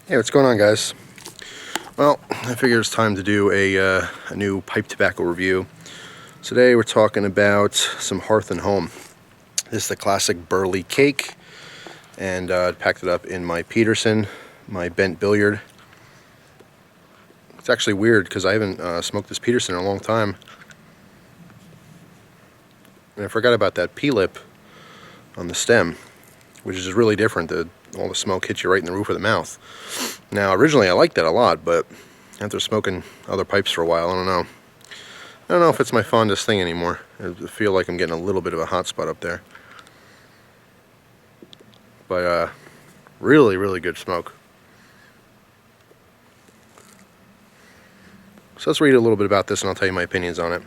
Hey, what's going on, guys? Well, I figure it's time to do a new pipe tobacco review. Today we're talking about some Hearth and Home. This is the classic Burley Kake, and I packed it up in my Peterson, my bent billiard. It's actually weird because I haven't smoked this Peterson in a long time. And I forgot about that P-lip on the stem, which is really different. All the smoke hits you right in the roof of the mouth. Now, originally I liked that a lot, but after smoking other pipes for a while, I don't know if it's my fondest thing anymore. I feel like I'm getting a little bit of a hot spot up there. But really, really good smoke. So let's read a little bit about this and I'll tell you my opinions on it.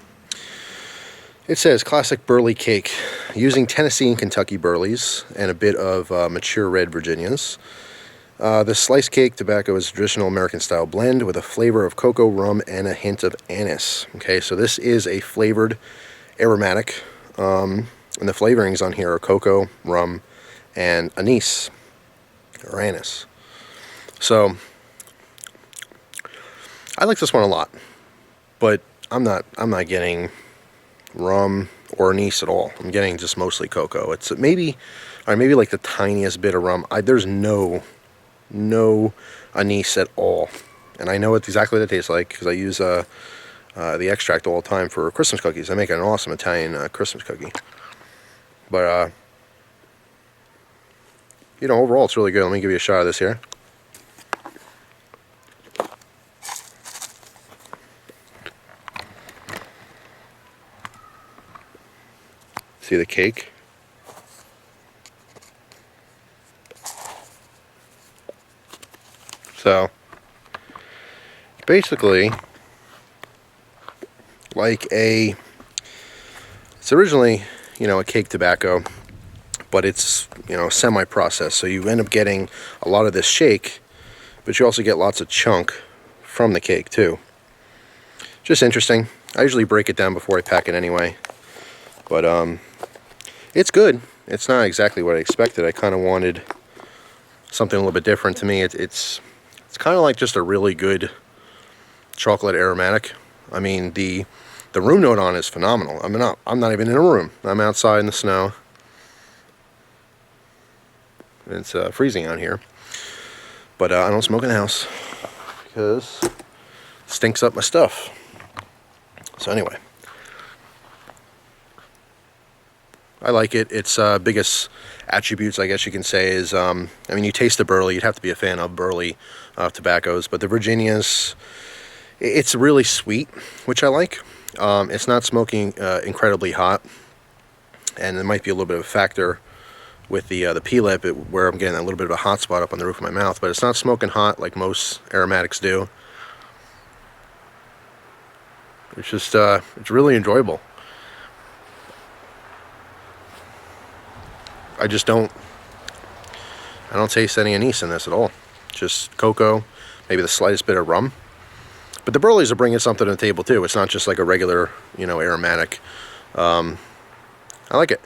It says, classic Burley Kake, using Tennessee and Kentucky Burleys and a bit of mature red Virginias. The sliced cake tobacco is a traditional American-style blend with a flavor of cocoa, rum, and a hint of anise. Okay, so this is a flavored aromatic, and the flavorings on here are cocoa, rum, and anise, or anise. So, I like this one a lot, but I'm not getting rum or anise at all. I'm getting just mostly cocoa. It's maybe like the tiniest bit of rum. There's no anise at all, and I know exactly what it tastes like because I use the extract all the time for Christmas cookies. I make an awesome Italian Christmas cookie. But overall it's really good. Let me give you a shot of this here. See the cake? So, basically, it's originally, a cake tobacco, but it's, semi-processed. So you end up getting a lot of this shake, but you also get lots of chunk from the cake too. Just interesting. I usually break it down before I pack it anyway. But, it's good. It's not exactly what I expected. I kind of wanted something a little bit different. To me, it's kind of like just a really good chocolate aromatic. I mean, the room note on it is phenomenal. I'm not even in a room. I'm outside in the snow. It's freezing out here. But I don't smoke in the house because it stinks up my stuff. So anyway, I like it. Its biggest attributes, I guess you can say, is, you taste the Burley. You'd have to be a fan of Burley tobaccos. But the Virginias, it's really sweet, which I like. It's not smoking incredibly hot. And there might be a little bit of a factor with the P-lip, where I'm getting a little bit of a hot spot up on the roof of my mouth. But it's not smoking hot like most aromatics do. It's just, it's really enjoyable. I don't taste any anise in this at all. Just cocoa, maybe the slightest bit of rum. But the Burleys are bringing something to the table too. It's not just like a regular, aromatic. I like it.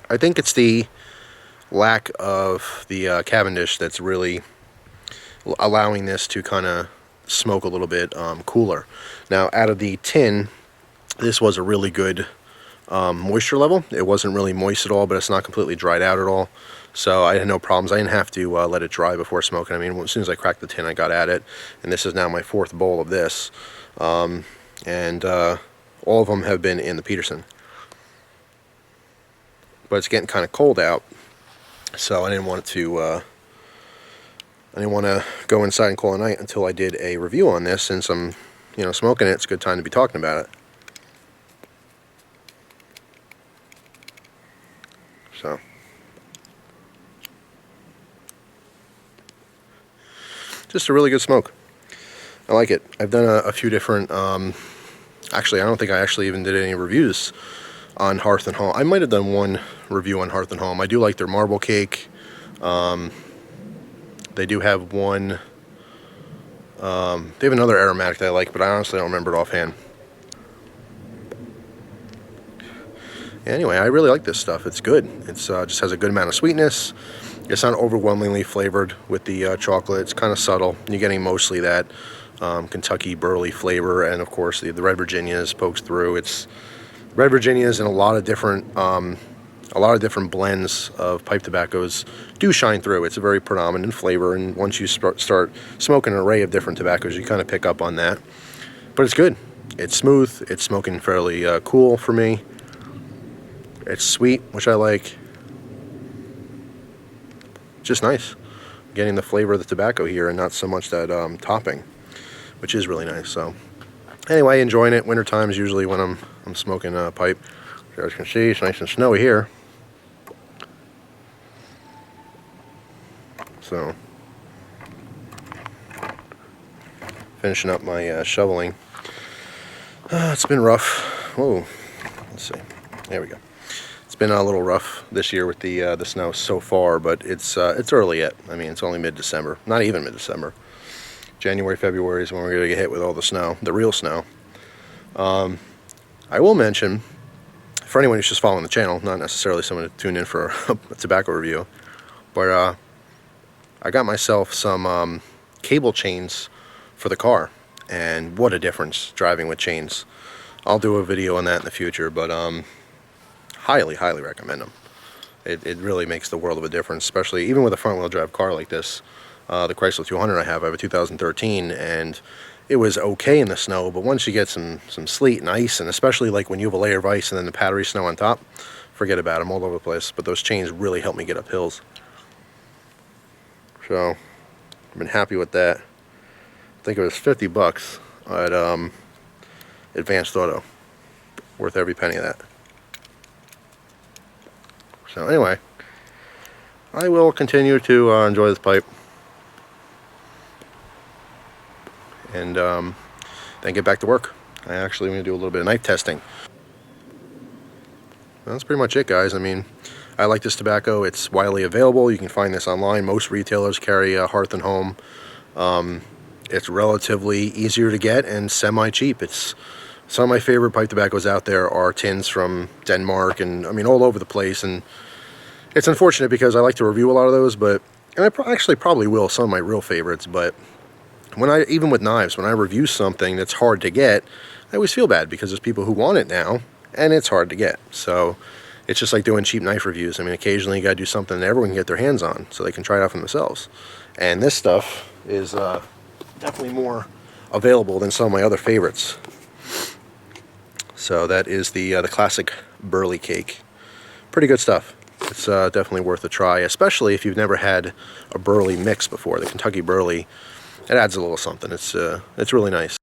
I think it's the lack of the Cavendish that's really allowing this to kind of smoke a little bit cooler. Now, out of the tin, this was a really good moisture level. It wasn't really moist at all, but it's not completely dried out at all. So I had no problems. I didn't have to let it dry before smoking. As soon as I cracked the tin, I got at it. And this is now my 4th bowl of this. All of them have been in the Peterson. But it's getting kind of cold out. So I didn't want to go inside and call it a night until I did a review on this. Since I'm, smoking it, it's a good time to be talking about it. So, just a really good smoke. I like it. I've done a few different, actually, I don't think I actually even did any reviews on Hearth and Home. I might have done one review on Hearth and Home. I do like their marble cake. They do have one, they have another aromatic that I like, but I honestly don't remember it offhand. Anyway, I really like this stuff. It's good. It's just has a good amount of sweetness. It's not overwhelmingly flavored with the chocolate. It's kind of subtle. You're getting mostly that Kentucky Burley flavor, and of course the Red Virginias pokes through. It's Red Virginias and a lot of different blends of pipe tobaccos do shine through. It's a very predominant flavor, and once you start smoking an array of different tobaccos, you kind of pick up on that. But it's good. It's smooth. It's smoking fairly cool for me. It's sweet, which I like. Just nice. Getting the flavor of the tobacco here and not so much that topping, which is really nice. So anyway, enjoying it. Wintertime is usually when I'm smoking a pipe. As you guys can see, it's nice and snowy here. So finishing up my shoveling. It's been rough. Whoa, let's see. There we go. It's been a little rough this year with the snow so far, but it's early yet. I mean, it's only mid-December. Not even mid-December. January, February is when we're going to get hit with all the snow, the real snow. I will mention, for anyone who's just following the channel, not necessarily someone to tune in for a tobacco review, but I got myself some cable chains for the car, and what a difference driving with chains. I'll do a video on that in the future, but highly recommend them. It really makes the world of a difference, especially even with a front wheel drive car like this. The Chrysler 200 I have a 2013, and it was okay in the snow, but once you get some sleet and ice, and especially like when you have a layer of ice and then the powdery snow on top, forget about them, all over the place. But those chains really help me get up hills. So I've been happy with that. I think it was $50 at Advanced Auto. Worth every penny of that. So anyway, I will continue to enjoy this pipe, and then get back to work. I actually am going to do a little bit of knife testing. That's pretty much it, guys. I mean, I like this tobacco. It's widely available. You can find this online. Most retailers carry Hearth and Home. It's relatively easier to get and semi-cheap. It's some of my favorite pipe tobaccos out there are tins from Denmark, and I mean all over the place. And it's unfortunate because I like to review a lot of those, but and I actually probably will some of my real favorites. But even with knives, when I review something that's hard to get, I always feel bad because there's people who want it now, and it's hard to get. So it's just like doing cheap knife reviews. I mean, occasionally you got to do something that everyone can get their hands on so they can try it out for themselves. And this stuff is definitely more available than some of my other favorites. So that is the classic Burley Kake. Pretty good stuff. It's definitely worth a try, especially if you've never had a Burley mix before. The Kentucky Burley, it adds a little something. It's really nice.